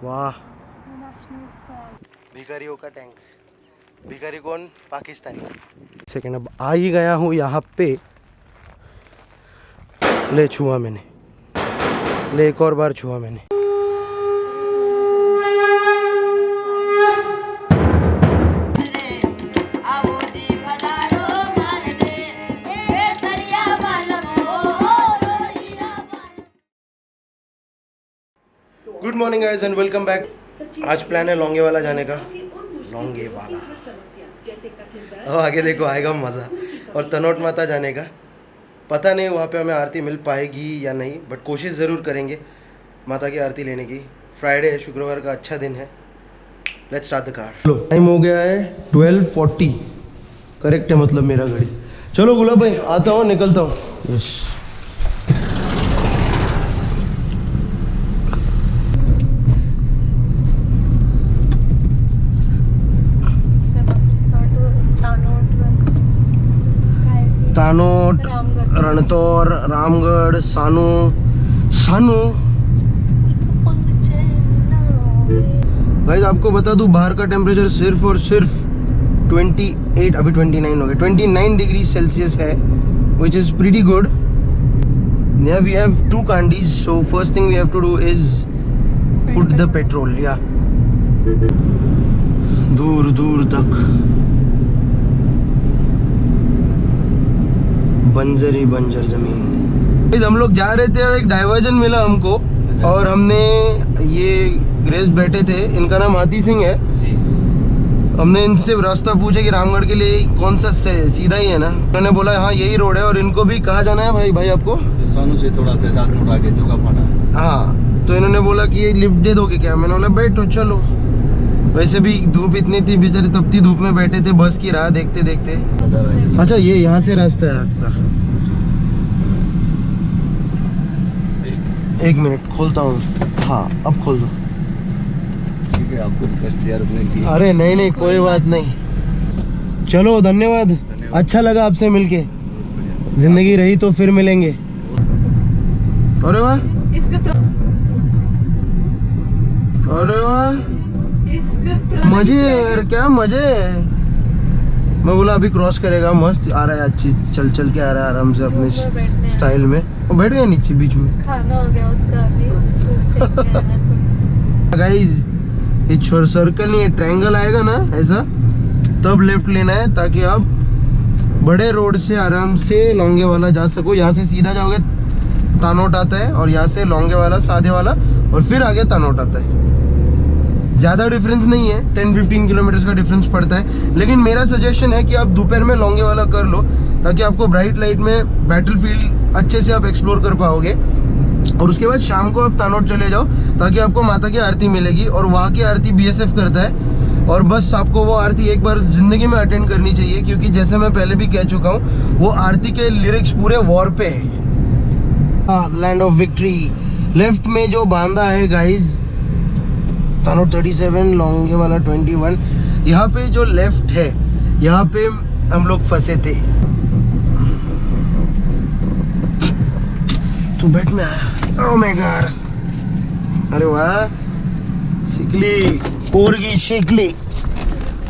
वाह, भिखारियों का टैंक। भिखारी कौन? पाकिस्तानी। सेकेंड, अब आ ही गया हूँ यहाँ पे। ले छुआ मैंने, ले एक और बार छुआ मैंने। Good morning guys and welcome back. आज प्लान है लौंगे वाला जाने का। लौंगे वाला, और आगे देखो आएगा मज़ा। और तनोट माता जाने का। पता नहीं वहाँ पे हमें आरती मिल पाएगी या नहीं, बट कोशिश ज़रूर करेंगे माता की आरती लेने की। फ्राइडे है, शुक्रवार का अच्छा दिन है। Let's start the car. Time हो गया है 12:40 करेक्ट है, मतलब मेरा घड़ी। चलो गुलाब भाई, आता हूँ, निकलता हूँ। यस, तानोट, रणतौर, रामगढ़, सानू। गाइस आपको बता दूं, बाहर का टेम्परेचर सिर्फ और सिर्फ 28, अभी 29 हो गया, 29 डिग्री सेल्सियस है, which is pretty good. We have 2 candies, so first thing we have to do is put the petrol. या दूर दूर तक बंजर ही बंजर जमीन। हम लोग जा रहे थे और एक डाइवर्जन मिला हमको, और हमने ये ग्रेस बैठे थे, इनका नाम हाथी सिंह है। हमने इनसे रास्ता पूछा कि रामगढ़ के लिए कौन सा सीधा ही है ना। उन्होंने बोला हाँ यही रोड है। और इनको भी कहाँ जाना है भाई आपको? सानू से थोड़ा सा 7 मिनट आगे जोगा पाना। हाँ, तो इन्होंने बोला कि ये लिफ्ट दे दोगे क्या? मैंने बोला बैठो चलो। वैसे भी धूप इतनी थी, बेचारे तपती धूप में बैठे थे बस की राह देखते देखते। अच्छा, ये यहाँ से रास्ता है आपका? एक मिनट खोलता हूँ। हाँ अब खोल दो। ठीक है, आपको रिक्वेस्ट दिया रुकने की। अरे नहीं कोई बात नहीं। चलो धन्यवाद, अच्छा लगा आपसे मिलके। जिंदगी रही तो फिर मिलेंगे। अरे वाह, अरे वाह, मजे यार, क्या मजे। मैं बोला अभी क्रॉस करेगा, मस्त आ रहा है, अच्छी चल चल के आ रहा है आराम से अपने स्टाइल में। वो बैठ गया नीचे बीच में, खाना हो गया उसका अभी। गाइस ये सर्कल नहीं, ट्रायंगल आएगा ना ऐसा, तब लेफ्ट लेना है, ताकि आप बड़े रोड से आराम से लौंगे वाला जा सको। यहाँ से सीधा जाओगे तानोट आता है, और यहाँ से लौंगे वाला सादे वाला, और फिर आगे तानोट आता है। ज़्यादा डिफरेंस नहीं है, 10-15 किलोमीटर का डिफरेंस पड़ता है। लेकिन मेरा सजेशन है कि आप दोपहर में लौंगे वाला कर लो, ताकि आपको ब्राइट लाइट में बैटलफील्ड अच्छे से आप एक्सप्लोर कर पाओगे। और उसके बाद शाम को आप तानोट चले जाओ, ताकि आपको माता की आरती मिलेगी। और वहाँ की आरती BSF करता है, और बस आपको वो आरती एक बार ज़िंदगी में अटेंड करनी चाहिए, क्योंकि जैसे मैं पहले भी कह चुका हूँ, वो आरती के लिरिक्स पूरे वॉर पे है। Land of victory. लेफ्ट में जो बांधा है गाइज, तानोट 37, लौंगे वाला 21। यहाँ पे जो लेफ्ट है, यहाँ पे हम लोग फंसे थे। तू बैठ में आया। ओह माय गॉड, अरे वाह, शिकली पोरगी शिकली,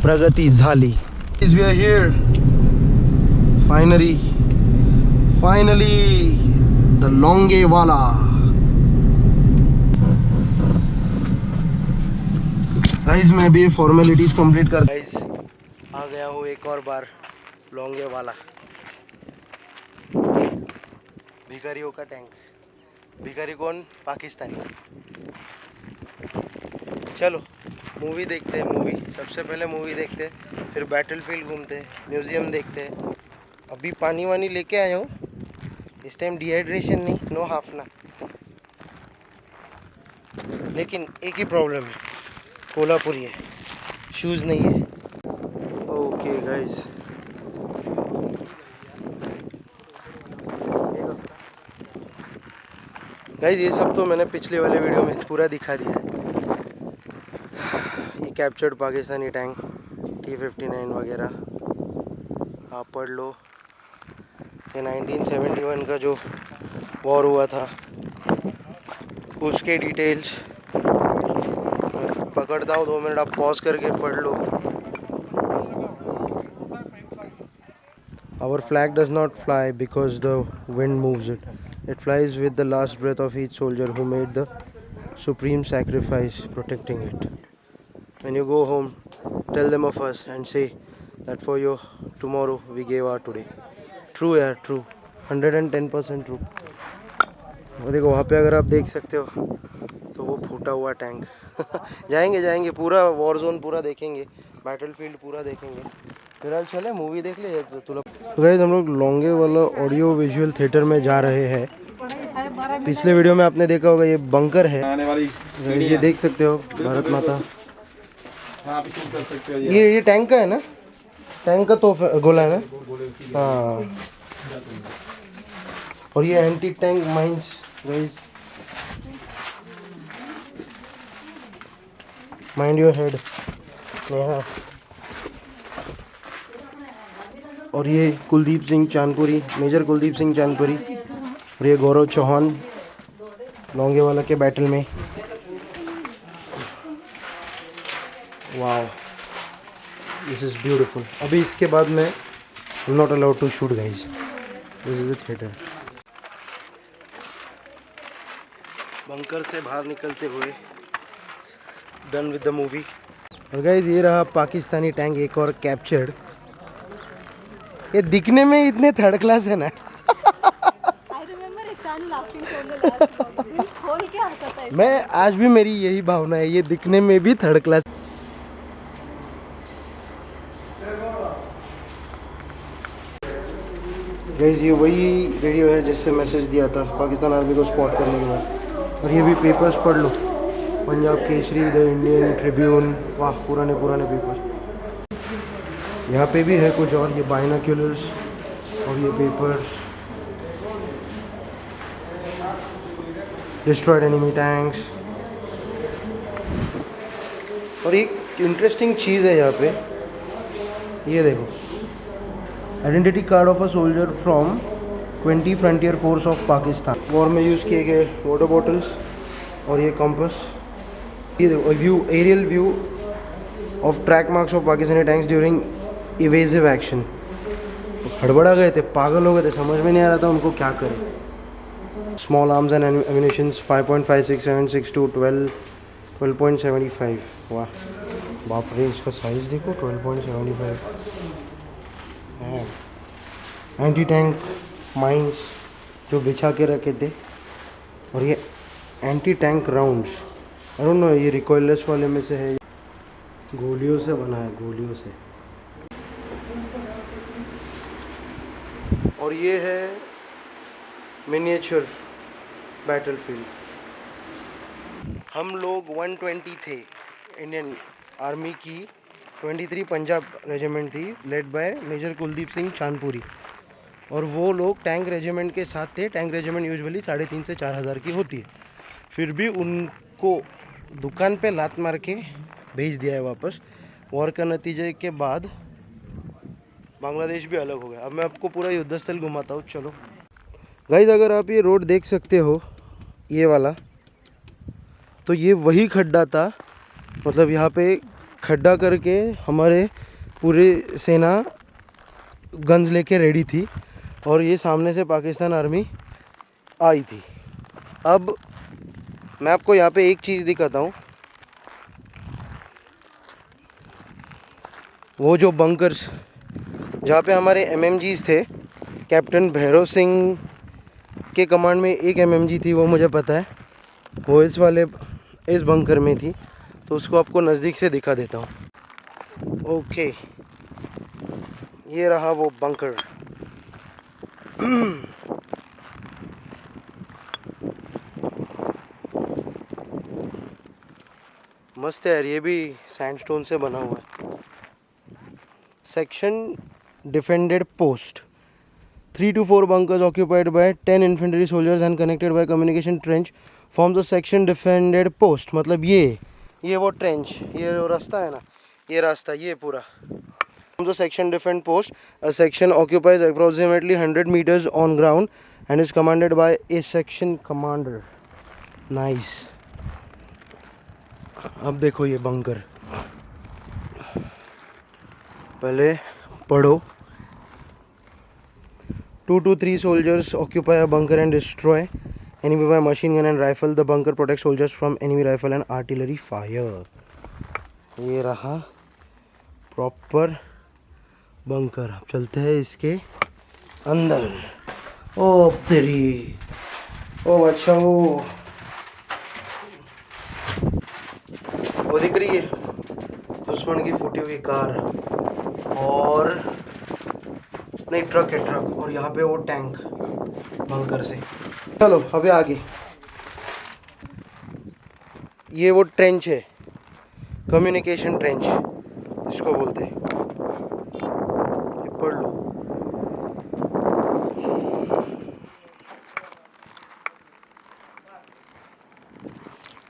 प्रगती झाली। We are here finally the lounge वाला। गाइस मैं भी फॉर्मेलिटीज कंप्लीट कर। गाइस आ गया हूँ एक और बार लौंगे वाला। भिखारियों का टैंक। भिखारी कौन? पाकिस्तानी। चलो मूवी देखते हैं। मूवी सबसे पहले मूवी देखते हैं, फिर बैटलफील्ड घूमते हैं, म्यूजियम देखते हैं। अभी पानी वानी लेके आया हूँ, इस टाइम डिहाइड्रेशन नहीं, नो हाफना। लेकिन एक ही प्रॉब्लम है, कोल्हापुरी है, शूज़ नहीं है। ओके गाइस, ये सब तो मैंने पिछले वाले वीडियो में पूरा दिखा दिया है। ये कैप्चर्ड पाकिस्तानी टैंक T-59 वगैरह आप पढ़ लो। ये 1971 का जो वॉर हुआ था उसके डिटेल्स। पकड़ता हूँ 2 मिनट, आप पॉज करके पढ़ लो। Our flag does not fly because the wind moves it. It flies with the last breath of each soldier who made the supreme sacrifice protecting it. When you go home, tell them of us and say that for your tomorrow we gave our today. True यार, true, 110% true. वो देखो वहाँ पे अगर आप देख सकते हो तो वो फूटा हुआ टैंक जाएंगे पूरा वॉर जोन पूरा देखेंगे, बैटलफील्ड पूरा देखेंगे। फिलहाल चले मूवी देख ले तो तुला। तो गाइस हम लोग लोंगे वाला ऑडियो विजुअल थिएटर में जा रहे हैं। पिछले वीडियो में आपने देखा होगा ये बंकर है, ये देख सकते हो भारत माता। ये टैंक का है ना, टैंक का तोहफा गोला है ना। हाँ, और ये anti tank mines guys, mind your head. और ये कुलदीप सिंह चांदपुरी, मेजर कुलदीप सिंह चांदपुरी, और ये गौरव चौहान लोंगेवाला के बैटल में। Wow, this is beautiful. अभी इसके बाद मैं not allowed to shoot guys, this is a theatre. Bunker से बाहर निकलते हुए डन विद द मूवी। और गाइज ये रहा पाकिस्तानी टैंक एक और कैप्चर्ड। ये दिखने में इतने थर्ड क्लास है ना। मैं आज भी मेरी यही भावना है, ये दिखने में भी थर्ड क्लास। गाइस ये वही रेडियो है जिससे मैसेज दिया था पाकिस्तान आर्मी को स्पॉट करने के बाद। और ये भी पेपर्स पढ़ लो, Punjab Kesari, the Indian Tribune, वाह पुराने पेपर्स। यहाँ पे भी है कुछ और, ये बाइनोक्यूलर्स और ये पेपर्स, डिस्ट्रॉयड एनिमी टैंक्स। और एक इंटरेस्टिंग चीज़ है यहाँ पे, ये देखो, identity card of a soldier from 20 frontier force of Pakistan. War में यूज़ किए गए वाटर बॉटल्स और ये कंपास। ये देखो view, aerial view of track marks of Pakistani tanks during evasive action. हड़बड़ा गए थे, पागल हो गए थे, समझ में नहीं आ रहा था उनको क्या करें। Small arms and ammunitions 5.56 to 12.75। वाह बाप रे, इसका साइज़ देखो 12.75। एंटी टैंक माइंस जो बिछा के रखे थे, और ये anti tank rounds, I don't know ये रिकॉइललेस वाले में से है, गोलियों से बना है, गोलियों से। और ये है मिनिएचर बैटलफील्ड। हम लोग 120 थे, इंडियन आर्मी की 23 पंजाब रेजिमेंट थी, led by major Kuldeep Singh Chandpuri. और वो लोग टैंक रेजिमेंट के साथ थे। टैंक रेजिमेंट यूजुअली 3,500 से 4,000 की होती है, फिर भी उनको दुकान पे लात मार के भेज दिया है वापस। वॉर का नतीजे के बाद बांग्लादेश भी अलग हो गया। अब मैं आपको पूरा युद्ध स्थल घुमाता हूँ, चलो गाइस। अगर आप ये रोड देख सकते हो, ये वाला, तो ये वही खड्डा था, मतलब यहाँ पे खड्डा करके हमारे पूरी सेना गन्स लेके रेडी थी, और ये सामने से पाकिस्तान आर्मी आई थी। अब मैं आपको यहाँ पे एक चीज़ दिखाता हूँ, वो जो बंकर्स जहाँ पे हमारे एमएमजीज थे, कैप्टन भैरव सिंह के कमांड में एक एमएमजी थी, वो मुझे पता है, वो इस बंकर में थी, तो उसको आपको नज़दीक से दिखा देता हूँ। ओके, ये रहा वो बंकर। मस्त है यार, ये भी सैंडस्टोन से बना हुआ है। Section defended post, 3 to 4 bunkers occupied by 10 infantry soldiers and connected by communication trench forms the section defended post। मतलब ये वो ट्रेंच, ये वो रास्ता है ना, ये रास्ता, ये पूरा the section defend post। A section occupies approximately 100 meters on ground and is commanded by a section commander। Nice। अब देखो ये बंकर, पहले पढ़ो। 2 to 3 soldiers occupy a bunker and destroy enemy by machine gun and rifle. The bunker protects soldiers from enemy rifle and artillery fire. ये रहा proper bunker. अब चलते हैं इसके अंदर। ओ तेरी, ओ अच्छा वो दिख रही है दुश्मन की फूटी हुई कार, और नहीं ट्रक है, ट्रक, और यहाँ पे वो टैंक बंकर से। चलो अभी आगे, ये वो ट्रेंच है, कम्युनिकेशन ट्रेंच इसको बोलते हैं। ये पढ़ लो।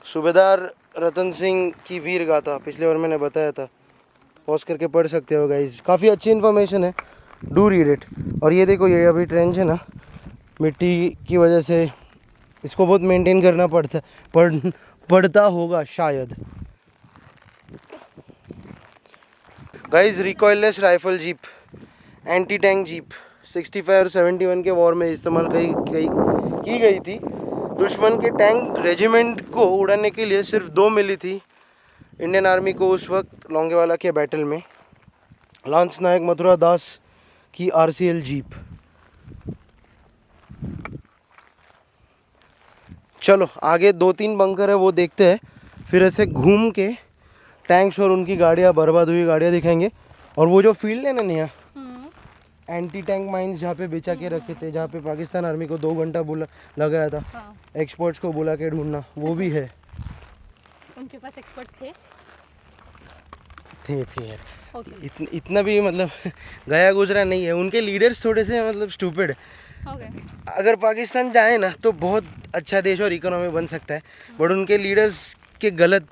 सूबेदार रतन सिंह की वीर गाथा, पिछले बार मैंने बताया था, पॉज करके पढ़ सकते हो गाइज, काफ़ी अच्छी इन्फॉर्मेशन है, डू रीड इट। और ये देखो, ये अभी ट्रेंच है ना, मिट्टी की वजह से इसको बहुत मेंटेन करना पड़ता होगा शायद। Guys recoilless rifle jeep, anti tank jeep 65 और 71 के वॉर में इस्तेमाल की गई थी। दुश्मन के टैंक रेजिमेंट को उड़ाने के लिए सिर्फ 2 मिली थी इंडियन आर्मी को उस वक्त लौंगेवाला के बैटल में। लांस नायक मथुरा दास की RCL जीप। चलो आगे 2-3 बंकर है वो देखते हैं, फिर ऐसे घूम के टैंक्स और उनकी गाड़ियाँ, बर्बाद हुई गाड़ियाँ दिखाएंगे। और वो जो फील्ड है ना नया, एंटी टैंक माइंस जहाँ पे बेचा के रखे थे, जहाँ पे पाकिस्तान आर्मी को 2 घंटा लगाया था एक्सपर्ट्स को बुला के ढूंढना, वो भी है। उनके पास एक्सपर्ट्स थे यार, इतना भी मतलब गया गुजरा नहीं है। उनके लीडर्स थोड़े से मतलब स्टूपिड है। अगर पाकिस्तान जाए ना तो बहुत अच्छा देश और इकोनॉमी बन सकता है, बट उनके लीडर्स के गलत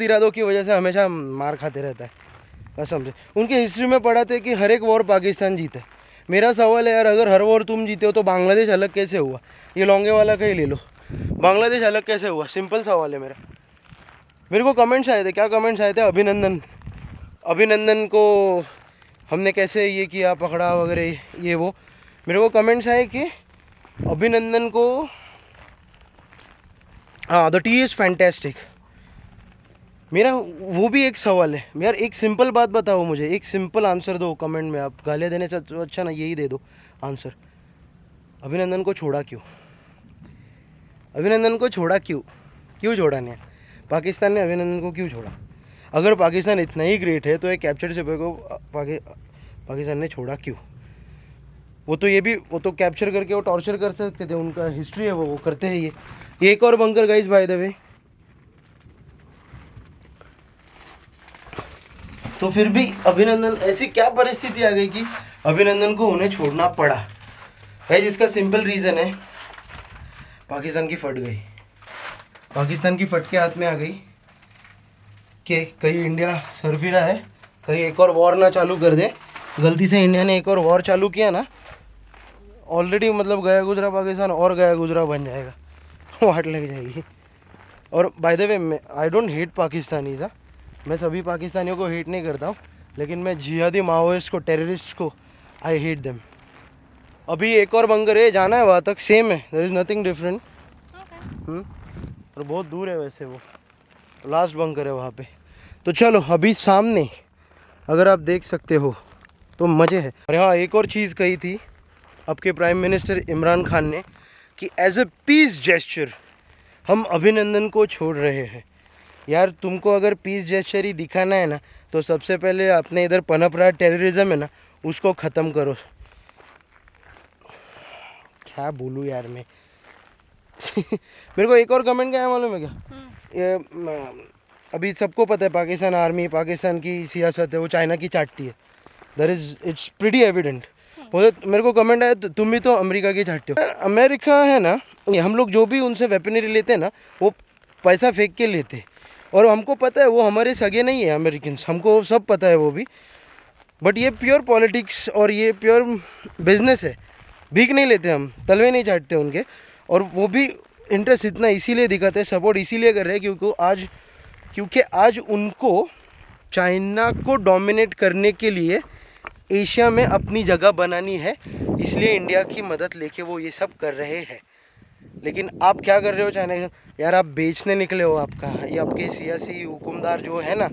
इरादों की वजह से हमेशा मार खाते रहता है कसम से। उनके हिस्ट्री में पढ़ा थे कि हर एक वॉर पाकिस्तान जीता है। मेरा सवाल है यार, अगर हर वॉर तुम जीते हो तो बांग्लादेश अलग कैसे हुआ? ये लौंगेवाला का ही ले लो, बांग्लादेश अलग कैसे हुआ? सिंपल सवाल है मेरा। मेरे को कमेंट्स आए थे, क्या कमेंट्स आए थे? अभिनंदन को हमने कैसे ये किया, पकड़ा वगैरह ये वो। मेरे को कमेंट्स आए कि अभिनंदन को, हाँ द टी इज़ फैंटेस्टिक। मेरा वो भी एक सवाल है यार, एक सिंपल बात बताओ मुझे, एक सिंपल आंसर दो कमेंट में। आप गालियाँ देने से अच्छा ना यही दे दो आंसर। अभिनंदन को छोड़ा क्यों? अभिनंदन को छोड़ा क्यों छोड़ा नहीं? पाकिस्तान ने अभिनंदन को क्यों छोड़ा? अगर पाकिस्तान इतना ही ग्रेट है तो एक कैप्चर्ड सिपाही को पाकिस्तान ने छोड़ा क्यों? वो तो कैप्चर करके वो टॉर्चर कर सकते थे, उनका हिस्ट्री है, वो करते हैं ये। एक और bunker guys by the way. तो फिर भी अभिनंदन, ऐसी क्या परिस्थिति आ गई कि अभिनंदन को उन्हें छोड़ना पड़ा? गाइस इसका सिंपल रीज़न है, पाकिस्तान की फट गई। पाकिस्तान की फट के हाथ में आ गई कि कहीं इंडिया सरफिरा है, कहीं एक और वॉर ना चालू कर दे। गलती से इंडिया ने एक और वॉर चालू किया ना, ऑलरेडी मतलब गया गुजरा पाकिस्तान और गया गुजरा बन जाएगा, वाट लग जाएगी। और by the way I don't hate Pakistanis, मैं सभी पाकिस्तानियों को हेट नहीं करता हूँ, लेकिन मैं जिहादी माओइस्ट को, टेररिस्ट को आई हेट देम। अभी एक और बंकर है, जाना है वहाँ तक, सेम है, देयर इज़ नथिंग डिफरेंट। और बहुत दूर है वैसे, वो लास्ट बंकर है वहाँ पे। तो चलो अभी सामने अगर आप देख सकते हो तो मज़े है। और हाँ, एक और चीज़ कही थी आपके प्राइम मिनिस्टर इमरान खान ने कि एज ए पीस जेस्चर हम अभिनंदन को छोड़ रहे हैं। यार तुमको अगर पीस जेस्चर ही दिखाना है ना, तो सबसे पहले अपने इधर पनप रहा टेररिज्म है ना, उसको ख़त्म करो। क्या बोलूँ यार मैं मेरे को एक और कमेंट क्या है मालूम है क्या? ये अभी सबको पता है पाकिस्तान आर्मी, पाकिस्तान की सियासत है वो चाइना की चाटती है। It's pretty evident. मेरे को कमेंट आया, तुम भी तो अमेरिका की चाटते हो। अमेरिका है ना, हम लोग जो भी उनसे वेपनरी लेते हैं ना, वो पैसा फेंक के लेते, और हमको पता है वो हमारे सगे नहीं है अमेरिकन्स, हमको सब पता है वो भी। बट ये प्योर पॉलिटिक्स और ये प्योर बिजनेस है। भीख नहीं लेते हम, तलवे नहीं चाटते उनके। और वो भी इंटरेस्ट इतना इसीलिए दिखाते हैं, सपोर्ट इसीलिए कर रहे हैं क्योंकि आज उनको चाइना को डोमिनेट करने के लिए एशिया में अपनी जगह बनानी है, इसलिए इंडिया की मदद लेके वो ये सब कर रहे हैं। लेकिन आप क्या कर रहे हो चाइना के साथ? यार आप बेचने निकले हो, ये आपके सियासी हुकुमदार जो है ना,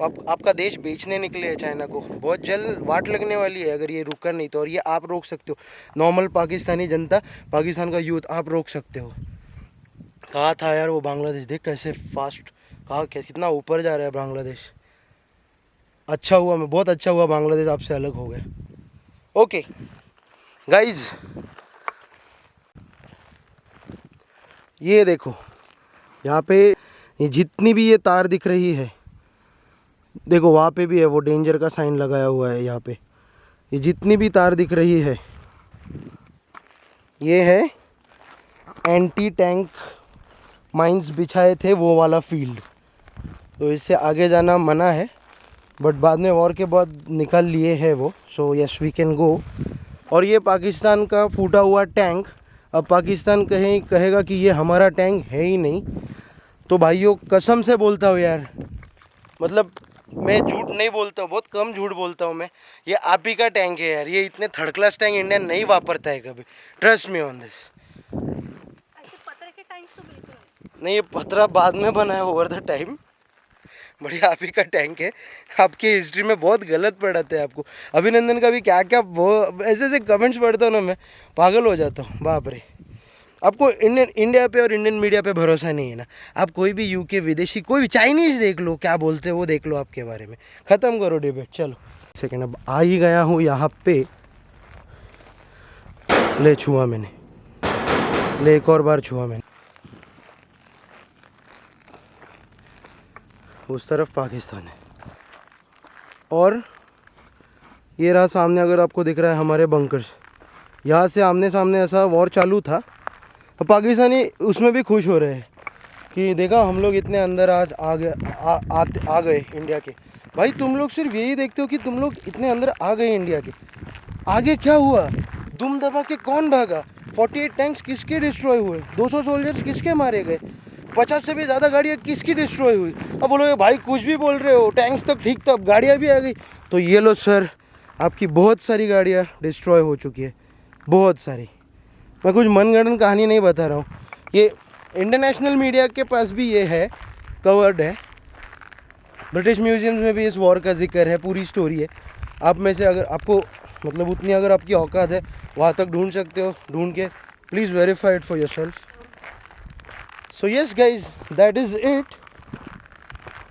आपका देश बेचने निकले हैं चाइना को। बहुत जल्द वाट लगने वाली है अगर ये रुका नहीं तो, और ये आप रोक सकते हो। नॉर्मल पाकिस्तानी जनता, पाकिस्तान का यूथ आप रोक सकते हो। कहा था यार वो बांग्लादेश, देख कैसे फास्ट, कहा कितना ऊपर जा रहा है बांग्लादेश। अच्छा हुआ, बहुत अच्छा हुआ बांग्लादेश आपसे अलग हो गया। ओके गाइज, ये देखो यहाँ पे ये जितनी भी ये तार दिख रही है, देखो वहाँ पे भी है, वो डेंजर का साइन लगाया हुआ है यहाँ पे। ये जितनी भी तार दिख रही है ये है एंटी टैंक माइंस बिछाए थे वो वाला फील्ड, तो इससे आगे जाना मना है, बट बाद में वॉर के बाद निकाल लिए है वो। So yes we can go. और ये पाकिस्तान का फूटा हुआ टैंक, अब पाकिस्तान कहेगा कि ये हमारा टैंक है ही नहीं। तो भाइयों कसम से बोलता हूँ यार, मतलब मैं झूठ नहीं बोलता हूँ, बहुत कम झूठ बोलता हूँ मैं, ये आप ही का टैंक है यार। ये इतने थर्ड क्लास टैंक इंडिया नहीं वापरता है कभी, ट्रस्ट मी ऑन दिस। पत्थर के टैंक तो बिल्कुल नहीं, ये पत्थर बाद में बना है ओवर द टाइम, बढ़िया आप ही का टैंक है। आपकी हिस्ट्री में बहुत गलत पढ़ाते हैं आपको। अभिनंदन का भी क्या क्या वो ऐसे ऐसे कमेंट्स पढ़ता हूँ ना, मैं पागल हो जाता हूँ, बाप रे। आपको इंडिया पे और इंडियन मीडिया पे भरोसा नहीं है ना, आप कोई भी यूके विदेशी, कोई भी चाइनीज़ देख लो, क्या बोलते हैं वो देख लो, आपके बारे में ख़त्म करो डिबेट। चलो सेकेंड, अब आ ही गया हूँ यहाँ पे। ले छुआ मैंने, ले एक और बार छुआ मैंने। उस तरफ पाकिस्तान है और ये रहा सामने, अगर आपको दिख रहा है हमारे बंकर्स। यहाँ से आमने सामने ऐसा वॉर चालू था, और पाकिस्तानी उसमें भी खुश हो रहे हैं कि देखा हम लोग इतने अंदर आज आ गए इंडिया के। भाई तुम लोग सिर्फ यही देखते हो कि तुम लोग इतने अंदर आ गए इंडिया के, आगे क्या हुआ, दुम दबा के कौन भागा, 48 टैंक्स किसके डिस्ट्रॉय हुए, 200 सोल्जर्स किसके मारे गए, 50 से भी ज़्यादा गाड़ियाँ किसकी डिस्ट्रॉय हुई। अब बोलोगे भाई कुछ भी बोल रहे हो, टैंक्स तक ठीक था, गाड़ियाँ भी आ गई। तो ये लो सर, आपकी बहुत सारी गाड़ियाँ डिस्ट्रॉय हो चुकी है, बहुत सारी। मैं कुछ मनगढ़ंत कहानी नहीं बता रहा हूँ, ये इंटरनेशनल मीडिया के पास भी ये है, कवर्ड है, ब्रिटिश म्यूजियम में भी इस वॉर का जिक्र है, पूरी स्टोरी है। आप में से अगर आपको मतलब उतनी अगर आपकी औकात है, वहाँ तक ढूंढ सकते हो, ढूंढ के please verify it for yourself. So yes guys, that is it.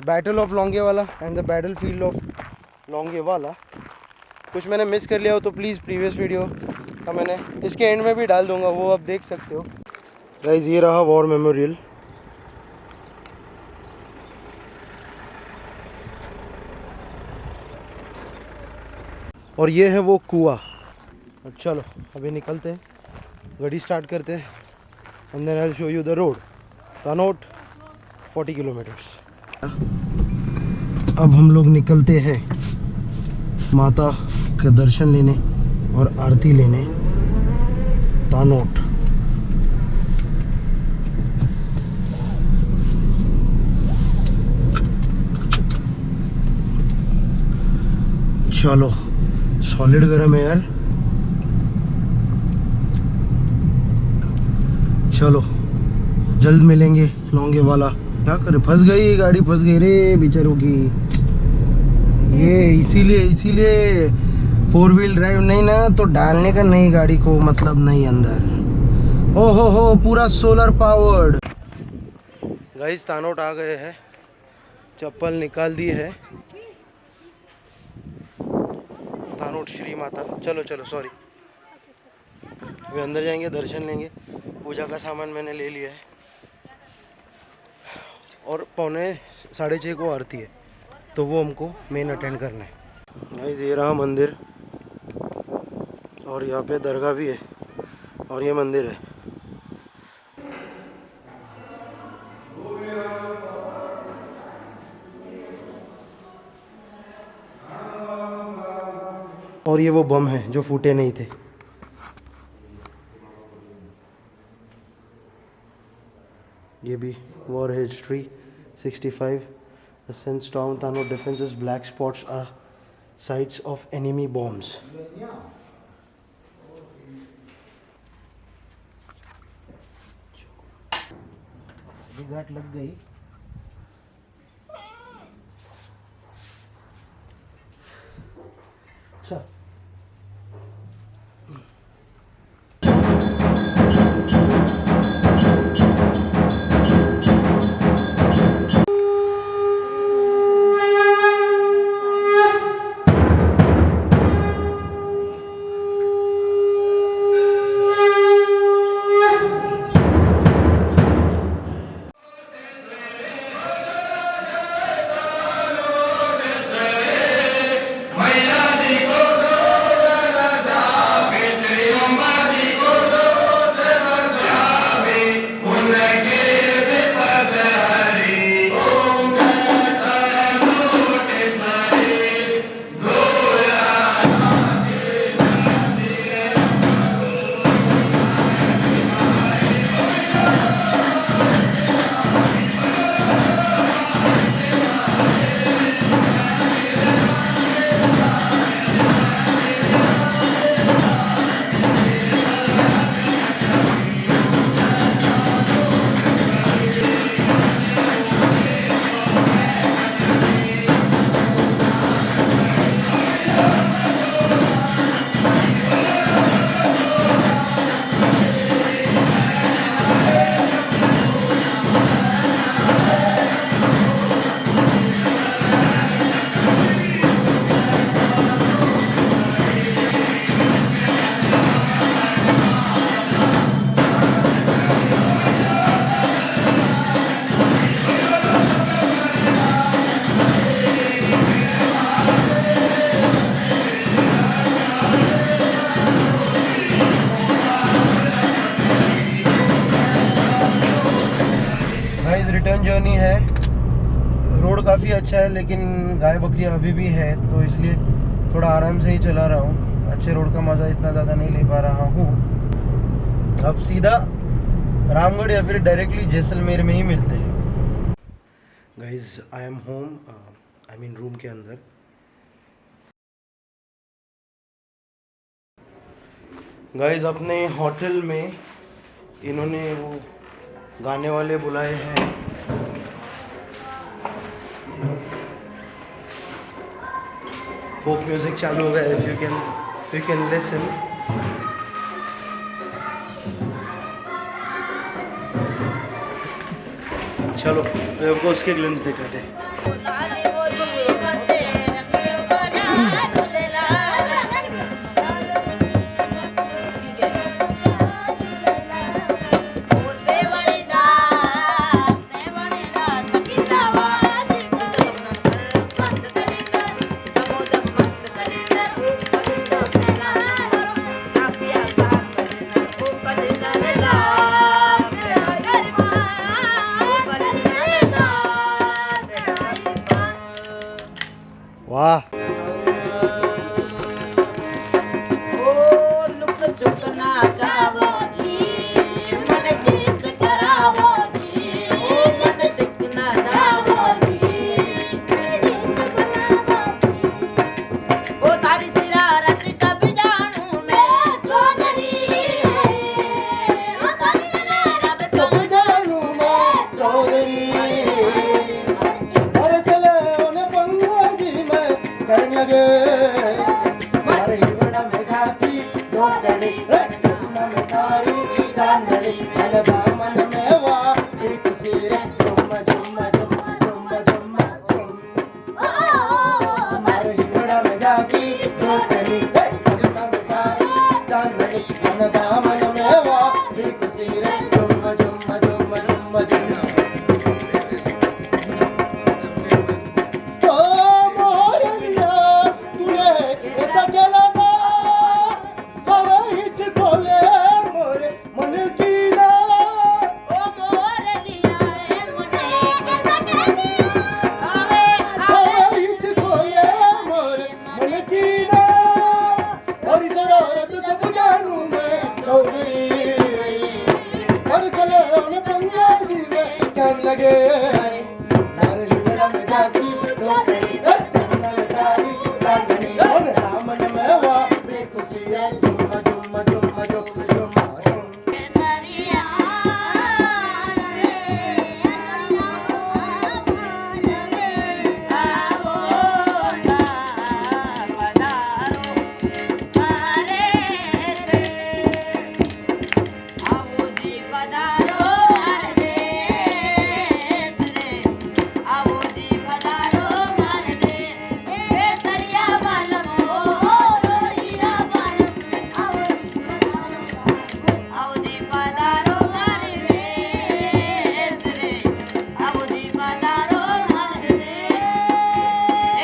Battle of Longevala and the battlefield of Longevala. कुछ मैंने मिस कर लिया हो तो प्लीज़ प्रीवियस वीडियो का मैंने इसके एंड में भी डाल दूंगा, वो आप देख सकते हो। गाइज ये रहा वॉर मेमोरियल। और ये है वो कुआं। चलो अभी निकलते हैं, गाड़ी स्टार्ट करते हैं, and then I will show you the road. Tanot 40 kilometres. अब हम लोग निकलते हैं माता के दर्शन लेने और आरती लेने तानोट। चलो सॉलिड गरम है यार। चलो जल्द मिलेंगे लोंगेवाला। क्या करे, फंस गई गाड़ी, फंस गई रे बेचारों की। ये इसीलिए 4 व्हील ड्राइव नहीं ना तो डालने का नहीं गाड़ी को, मतलब नहीं अंदर। ओ हो पूरा सोलर पावर्ड। गाइस तानोट आ गए हैं, चप्पल निकाल दी है। तानोट श्री माता। चलो चलो सॉरी, अभी अंदर जाएंगे, दर्शन लेंगे। पूजा का सामान मैंने ले लिया है और 5:30 को आरती है, तो वो हमको मेन अटेंड करना है। गाइस ये रहा मंदिर, और यहाँ पे दरगाह भी है, और ये मंदिर है। और ये वो बम है जो फूटे नहीं थे। ये भी war history 65 Ascent Storm Tano defenses black spots are sites of enemy bombs. अभी घाट लग गई. अच्छा रिटर्न जर्नी है. रोड काफ़ी अच्छा है लेकिन गाय बकरियाँ अभी भी है तो इसलिए थोड़ा आराम से ही चला रहा हूँ. अच्छे रोड का मज़ा इतना ज़्यादा नहीं ले पा रहा हूँ. अब सीधा रामगढ़ या फिर डायरेक्टली जैसलमेर में ही मिलते हैं. Guys I am home, I mean room के अंदर. गाइज अपने होटल में इन्होंने वो गाने वाले बुलाए हैं. फोक म्यूजिक चालू हो गया. If you can listen. चलो तो आपको उसके ग्लिम्स दिखाते हैं. कहने लगे तारे लिबड़ा में जागी टोकरी चंदा में तारी लागनी और रामन में वा देखो सिया झुम झुम झुम झुम झुम केसरिया रे अनना मान में आवो ना पधारो मारे दे आवो जी पधारो मारे दे आवो जी पधारो मारे दे केसरिया बालमो रोड़ीरा बालम आवो जी पधारो मारे दे आवो जी पधारो मारे दे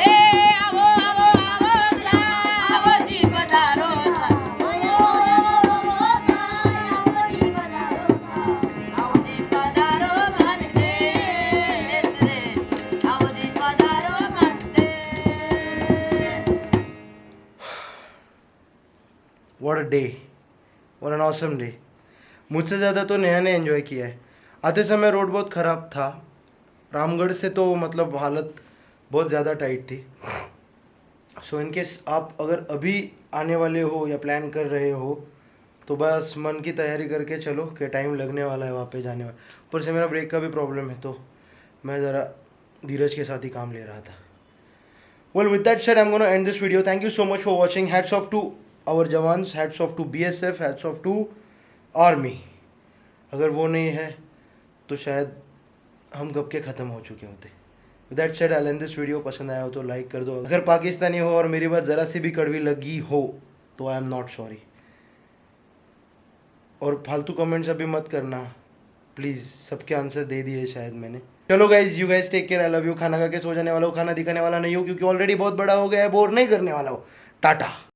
ए आवो आवो आवो सा आवो जी पधारो सा आवो जी पधारो मारे दे आवो जी पधारो मारे दे what a day, what an awesome day. मुझसे ज़्यादा तो नेहा ने एंजॉय किया है। आते समय रोड बहुत ख़राब था, रामगढ़ से तो मतलब हालत बहुत ज़्यादा टाइट थी। सो इनकेस आप अगर अभी आने वाले हो या प्लान कर रहे हो तो बस मन की तैयारी करके चलो कि टाइम लगने वाला है वहाँ पे जाने वाला। ऊपर से मेरा ब्रेक का भी प्रॉब्लम है तो मैं ज़रा धीरज के साथ ही काम ले रहा था। Well, with that said, I'm going to end this video. Thank you so much for watching. Hats off to our jawans, hats off to BSF, hats off to Army. अगर वो नहीं है तो शायद हम कब के ख़त्म हो चुके होते। With that said, I'll end this video. पसंद आया हो तो लाइक कर दो। अगर पाकिस्तानी हो और मेरी बात ज़रा सी भी कड़वी लगी हो तो आई एम नॉट सॉरी। और फालतू कमेंट्स अभी मत करना प्लीज़, सबके आंसर दे दिए शायद मैंने। चलो guys, you guys take care, I love you. खाना खा के सो जाने वाला हूँ, खाना दिखाने वाला नहीं हूँ क्योंकि ऑलरेडी बहुत बड़ा हो गया है, बोर नहीं करने वाला हूँ। टाटा।